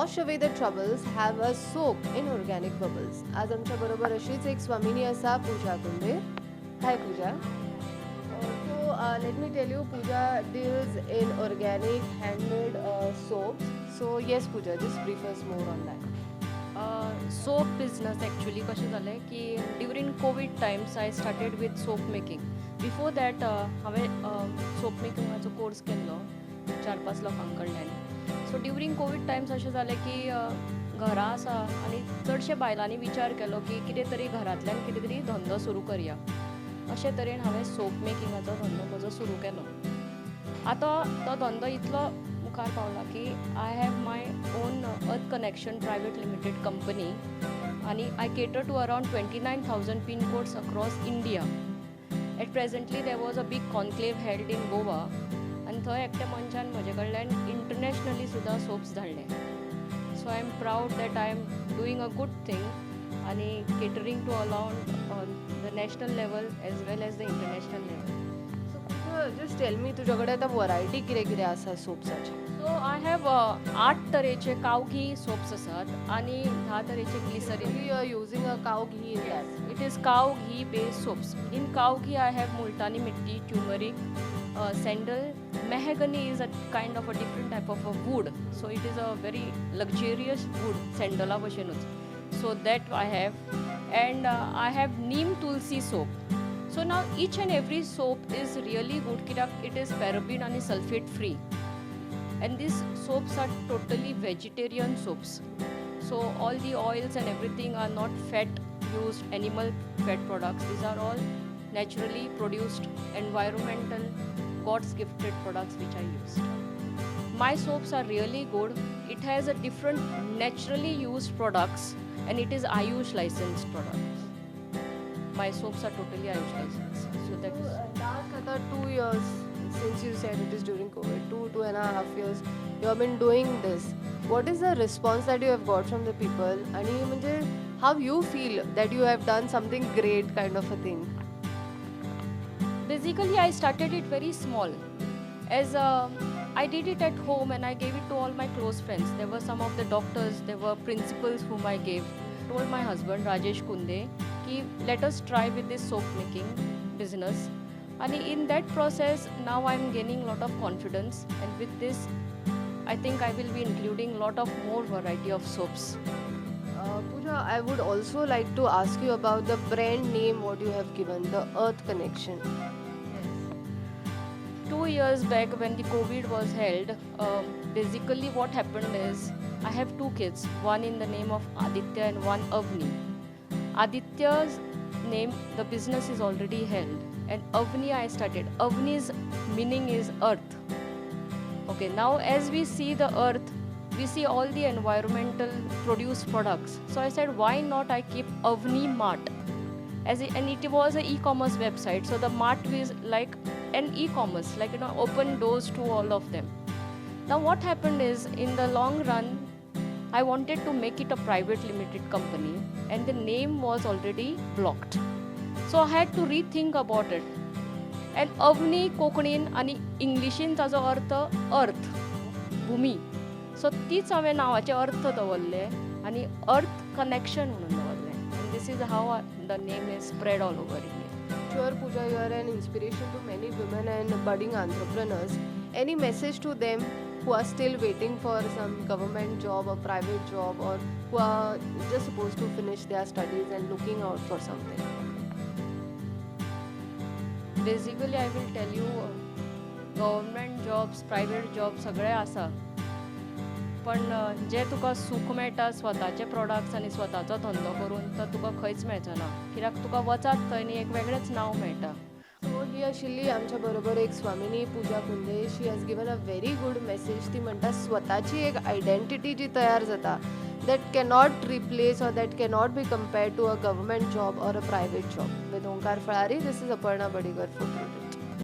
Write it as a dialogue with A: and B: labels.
A: Wash away the troubles have a soap in organic bubbles. आज आमच्या बरोबर अशीच एक स्वामिनी असा, पूजा कुंदे. हाय पूजा. Let me tell you, Pooja deals in organic handmade soaps. So yes, Pooja, just brief us more on that.
B: Soap business actually कशें जालें की during Covid Times I started with soap making. Before that हांवें soap मेकिंगाचो course केल्लो 4-5 लोकां कडल्यान. सो during Covid Times अशें जालें की घरा आसा आनी चडशे बायलांनी विचार केलो की कितें तरी घरांतल्यान कितें तरी धंदो सुरू करया. अशे तरेन हांवें सोप मेकिंगाचो धंदो म्हजो सुरू केलो. आतां तो धंदो इतलो मुखार पावला की I have my own earth connection private limited company आनी I cater to around 29,000 pin codes across India. At presently there was a big conclave held in Goa आनी थंय एकट्या मनशान म्हजे कडल्यान इंटरनॅशनली सुद्दां सोप्स धाडले. So I am proud that I am doing a good thing आनी catering to around the national level as well as the international level.
A: So Pooja, just tell me, तुझ्याकडे आता व्हरायटी कितें कितें आसा सोप्साची?
B: सो I have 8 तरेचे काव घी soaps आसात आनी 10 तरेचे glycerine.
A: You are using a cow ghee in that.
B: It is cow ghee based soaps. In cow ghee I have multani mitti, turmeric, sandal. Mahogany is a kind of a different type of a wood. So it is a very luxurious wood, sandala bhashenut. So that I have. And I have neem tulsi soap. So now each and every soap is really good kirak it is paraben and sulfate free. And these soaps are totally vegetarian soaps. So all the oils and everything are not fat used animal fat products. These are all naturally produced environmental God's gifted products which I used. My soaps are really good. It has a different naturally used products and it is Ayush licensed products. My soaps are totally Ayush licensed. So that is
A: Last आता 2 years since you said it is during COVID, 2.5 years you have been doing this. What is the response that you have got from the people? आणि म्हणजे how you feel that you have done something great kind of a thing?
B: basically I started it very small. As I did it at home and I gave it to all my close friends. There were some of the doctors, there were principals whom I gave. Told my husband Rajesh Kunde ki let us try with this soap making business. And in that process now I am gaining lot of confidence and with this I think I will be including lot of more variety of soaps.
A: Pooja, I would also like to ask you about the brand name what you have given, the Earth Connection.
B: 2 years back when the COVID was held, basically what happened is I have 2 kids, one in the name of Aditya and one Avni. Aditya's name, the business is already held and Avni I started. Avni's meaning is earth. Okay, now as we see the earth, we see all the environmental produced products. So I said, why not I keep Avni Mart? And it was an e-commerce website. So the mart is like an e-commerce, like open doors to all of them. Now what happened is, in the long run, I wanted to make it a private limited company, and the name was already blocked. So I had to rethink about it. And Avni कोंकणीन आणि इंग्लिशीन ताजो अर्थ अर्थ, भूमी. सो तीच हांवें नांवाचे अर्थ दवरले आनी अर्थ कनेक्शन म्हणून दवरलें. आनी this is how the name is spread all over India.
A: Sure, Pooja, you are an inspiration to many women and budding entrepreneurs. Any message to them who are still waiting for some government job or private job, or who are just supposed to finish their studies and looking out for something?
B: Basically I will tell you government jobs private job सगळे आसा पण जे तुका सूख मेळटा स्वताचे products आनी स्वताचो धंदो करून तो तुका खंयच मेळचो ना. कित्याक तुका वचात थंय न्ही एक वेगळेंच नांव मेळटा.
A: सो ही आशिल्ली आमच्या बरोबर एक Swamini Pooja Kunde. She has given a very good message. ती म्हणटा स्वताची एक आयडेंटिटी जी तयार जाता, that cannot replace or that cannot be compared to a government job or a private job. With Onkar Falari, this is Aparna Badigar for Prudent.